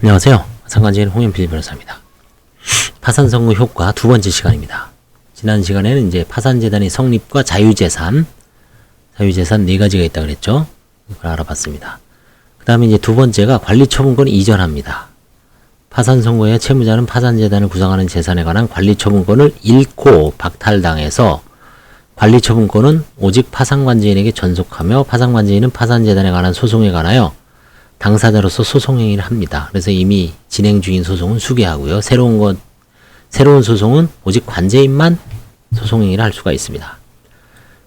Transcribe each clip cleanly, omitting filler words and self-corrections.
안녕하세요. 상관지인 홍현필 변호사입니다. 파산 선고 효과 두 번째 시간입니다. 지난 시간에는 이제 파산재단의 성립과 자유재산 네 가지가 있다고 그랬죠. 이걸 알아봤습니다. 그 다음에 이제 두 번째가 관리처분권 이전합니다. 파산 선고에 채무자는 파산재단을 구성하는 재산에 관한 관리처분권을 잃고 박탈당해서 관리처분권은 오직 파산관제인에게 전속하며 파산관제인은 파산재단에 관한 소송에 관하여 당사자로서 소송행위를 합니다. 그래서 이미 진행 중인 소송은 수개하고요. 새로운 소송은 오직 관제인만 소송행위를 할 수가 있습니다.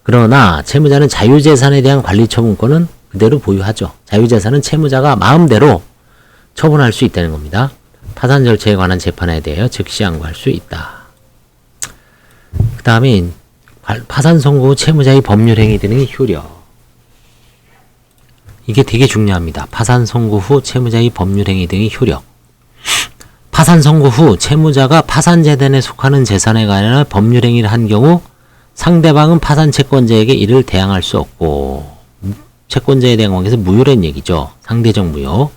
그러나 채무자는 자유재산에 대한 관리처분권은 그대로 보유하죠. 자유재산은 채무자가 마음대로 처분할 수 있다는 겁니다. 파산 절차에 관한 재판에 대하여 즉시 항고할 수 있다. 그 다음에 파산 선고 후 채무자의 법률행위 등의 효력. 이게 되게 중요합니다. 파산 선고 후 채무자의 법률행위 등의 효력. 파산 선고 후 채무자가 파산재단에 속하는 재산에 관한 법률행위를 한 경우 상대방은 파산 채권자에게 이를 대항할 수 없고, 채권자에 대한 관계에서 무효란 얘기죠. 상대적 무효.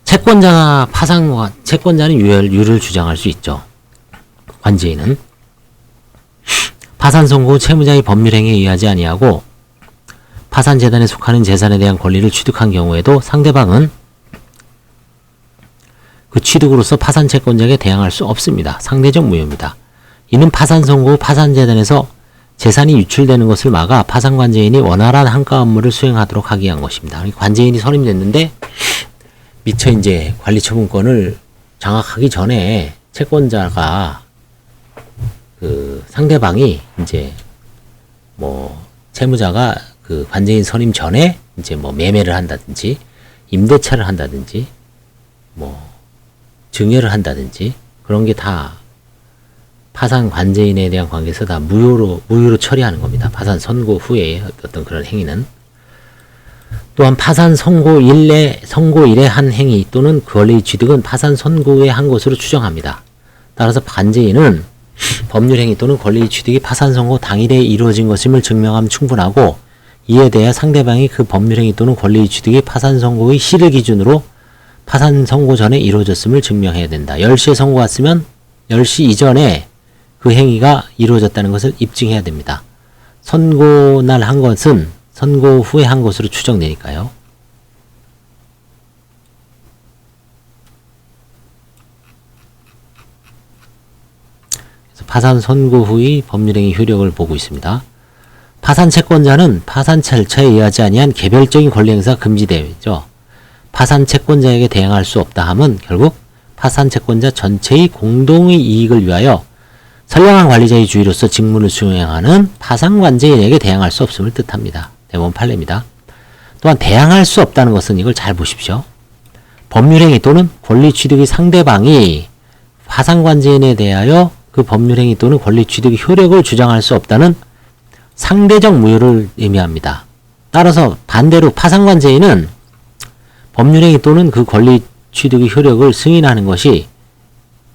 채권자는 유를 주장할 수 있죠. 관제인은 파산 선고 후 채무자의 법률행위에 의하지 아니하고 파산재단에 속하는 재산에 대한 권리를 취득한 경우에도 상대방은 그 취득으로서 파산채권자에게 대항할 수 없습니다. 상대적 무효입니다. 이는 파산 선고 후 파산재단에서 재산이 유출되는 것을 막아 파산관제인이 원활한 한가 업무를 수행하도록 하기 위한 것입니다. 관제인이 선임됐는데 미처 이제 관리처분권을 장악하기 전에 채권자가 그 상대방이 이제 채무자가 그 관제인 선임 전에 이제 매매를 한다든지 임대차를 한다든지 증여를 한다든지 그런 게 다 파산 관제인에 대한 관계에서 다 무효로 처리하는 겁니다. 파산 선고 후에 어떤 그런 행위는. 또한 파산 선고 일에 한 행위 또는 권리 취득은 파산 선고 후에 한 것으로 추정합니다. 따라서 관제인은 법률행위 또는 권리 취득이 파산 선고 당일에 이루어진 것임을 증명하면 충분하고, 이에 대해 상대방이 그 법률행위 또는 권리 취득이 파산 선고의 시를 기준으로 파산 선고 전에 이루어졌음을 증명해야 된다. 10시에 선고가 왔으면 10시 이전에 그 행위가 이루어졌다는 것을 입증해야 됩니다. 선고날 한 것은 선고 후에 한 것으로 추정되니까요. 그래서 파산 선고 후의 법률행위 효력을 보고 있습니다. 파산 채권자는 파산 절차에 의하지 아니한 개별적인 권리 행사가 금지되죠. 파산 채권자에게 대항할 수 없다 함은 결국 파산 채권자 전체의 공동의 이익을 위하여 선량한 관리자의 주의로서 직무를 수행하는 파산관제인에게 대항할 수 없음을 뜻합니다. 대법원 판례입니다. 또한 대항할 수 없다는 것은 이걸 잘 보십시오. 법률행위 또는 권리 취득의 상대방이 파산관제인에 대하여 그 법률행위 또는 권리 취득의 효력을 주장할 수 없다는 상대적 무효를 의미합니다. 따라서 반대로 파산관제인은 법률행위 또는 그 권리 취득의 효력을 승인하는 것이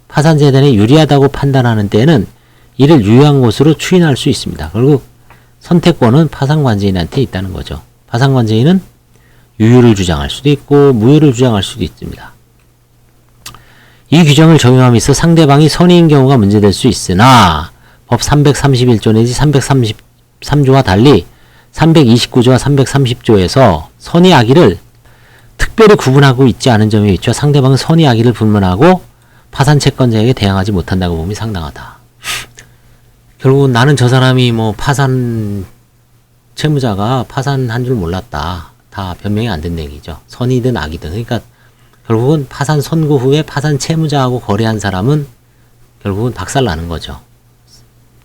파산재단에 유리하다고 판단하는 때에는 이를 유효한 것으로 추인할 수 있습니다. 결국 선택권은 파산관제인한테 있다는 거죠. 파산관제인은 유효를 주장할 수도 있고 무효를 주장할 수도 있습니다. 이 규정을 적용함에 있어 상대방이 선의인 경우가 문제될 수 있으나 법 331조 내지 333조와 달리 329조와 330조에서 선의 악의를 특별히 구분하고 있지 않은 점에 비춰 상대방은 선의 악의를 불문하고 파산 채권자에게 대항하지 못한다고 봄이 상당하다. 결국은 나는 저 사람이 파산 채무자가 파산한 줄 몰랐다. 다 변명이 안 된다는 얘기죠. 선이든 악이든. 그러니까 결국은 파산 선고 후에 파산 채무자하고 거래한 사람은 결국은 박살나는 거죠.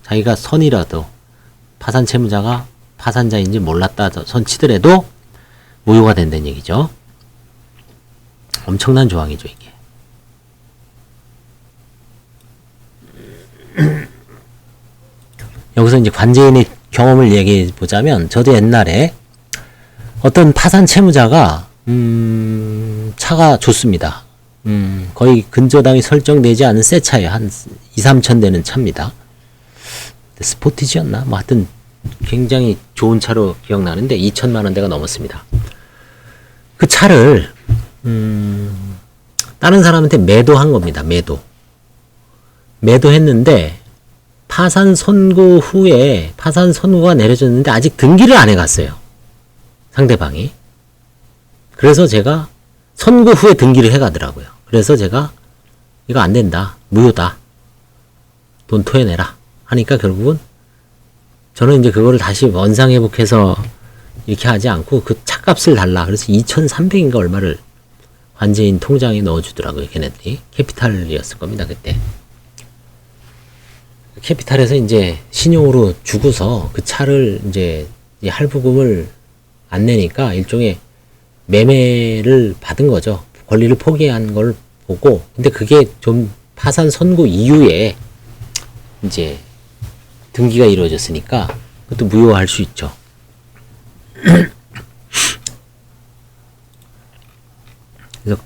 자기가 선이라도 파산 채무자가 파산자인지 몰랐다 손치더라도 무효가 된다는 얘기죠. 엄청난 조항이죠, 이게. 여기서 이제 관제인의 경험을 얘기해 보자면, 저도 옛날에 어떤 파산 채무자가 차가 좋습니다. 거의 근저당이 설정되지 않은 새 차예요. 한 2, 3천 되는 차입니다. 스포티지였나? 하여튼 굉장히 좋은 차로 기억나는데 2천만 원대가 넘었습니다. 그 차를 다른 사람한테 매도한 겁니다. 매도했는데 파산 선고 후에 파산 선고가 내려졌는데 아직 등기를 안 해갔어요. 상대방이. 그래서 제가 선고 후에 등기를 해가더라고요. 그래서 제가 이거 안 된다. 무효다. 돈 토해내라. 하니까 결국은 저는 이제 그거를 다시 원상회복해서 이렇게 하지 않고 그 차값을 달라. 그래서 2,300인가 얼마를 관제인 통장에 넣어주더라고요. 걔네들이. 캐피탈이었을 겁니다. 그때. 캐피탈에서 이제 신용으로 주고서 그 차를 이제 할부금을 안 내니까 일종의 매매를 받은 거죠. 권리를 포기한 걸 보고. 근데 그게 좀 파산 선고 이후에 이제 등기가 이루어졌으니까 그것도 무효할 수 있죠. 그래서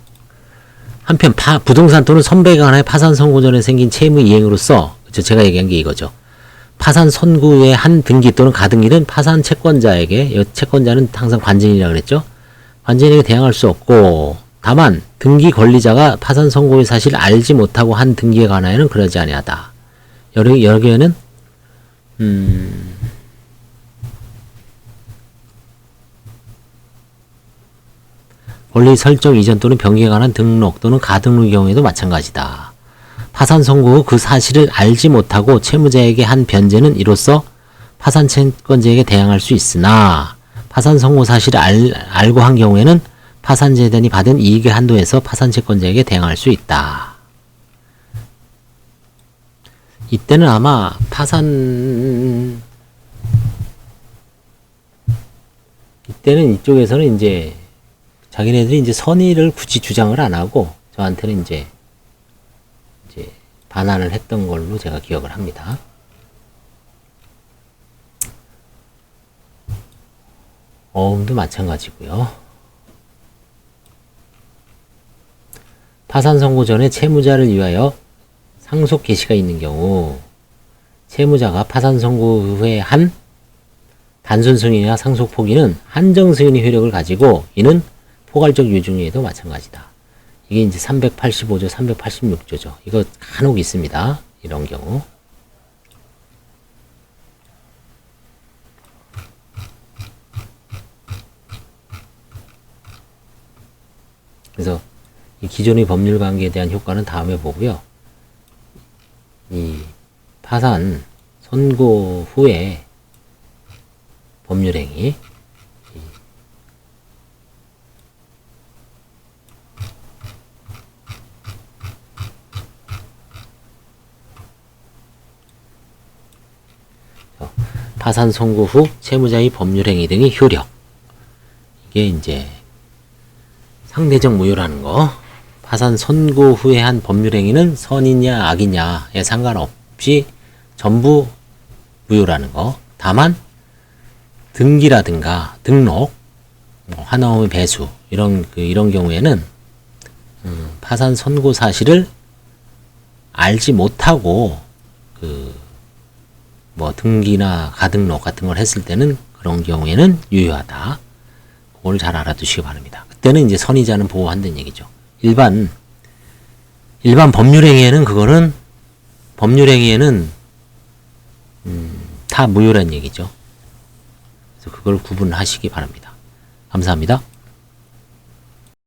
한편 부동산 또는 선배가 하나의 파산 선고 전에 생긴 채무 이행으로서 제가 얘기한 게 이거죠. 파산 선고의 한 등기 또는 가등기는 파산 채권자에게, 채권자는 항상 관진이라고 그랬죠. 관진에게 대항할 수 없고, 다만 등기 권리자가 파산 선고의 사실을 알지 못하고 한 등기에 관하여는 그러지 아니하다. 여러 개는 권리 설정 이전 또는 변경에 관한 등록 또는 가등록의 경우에도 마찬가지다. 파산 선고 후 그 사실을 알지 못하고 채무자에게 한 변제는 이로써 파산 채권자에게 대항할 수 있으나 파산 선고 사실을 알고 한 경우에는 파산재단이 받은 이익의 한도에서 파산 채권자에게 대항할 수 있다. 이때는 아마 이때는 이쪽에서는 이제 자기네들이 이제 선의를 굳이 주장을 안 하고 저한테는 이제 반환을 했던 걸로 제가 기억을 합니다. 어음도 마찬가지고요. 파산 선고 전에 채무자를 위하여 상속 개시가 있는 경우 채무자가 파산 선고 후에 한 단순 승인이나 상속 포기는 한정 승인의 효력을 가지고 이는 포괄적 유증에도 마찬가지다. 이게 이제 385조, 386조죠. 이거 간혹 있습니다. 이런 경우. 그래서 이 기존의 법률 관계에 대한 효과는 다음에 보고요. 이 파산 선고 후에 법률행위 파산 선고 후 채무자의 법률행위 등의 효력. 이게 이제 상대적 무효라는 거. 파산 선고 후에 한 법률행위는 선이냐 악이냐에 상관없이 전부 무효라는 거. 다만 등기라든가 등록, 한화음의 배수 이런 경우에는 파산 선고 사실을 알지 못하고 등기나 가등록 같은 걸 했을 때는 그런 경우에는 유효하다. 그걸 잘 알아두시기 바랍니다. 그때는 이제 선의자는 보호한다는 얘기죠. 일반 법률행위에는 다 무효라는 얘기죠. 그래서 그걸 구분하시기 바랍니다. 감사합니다.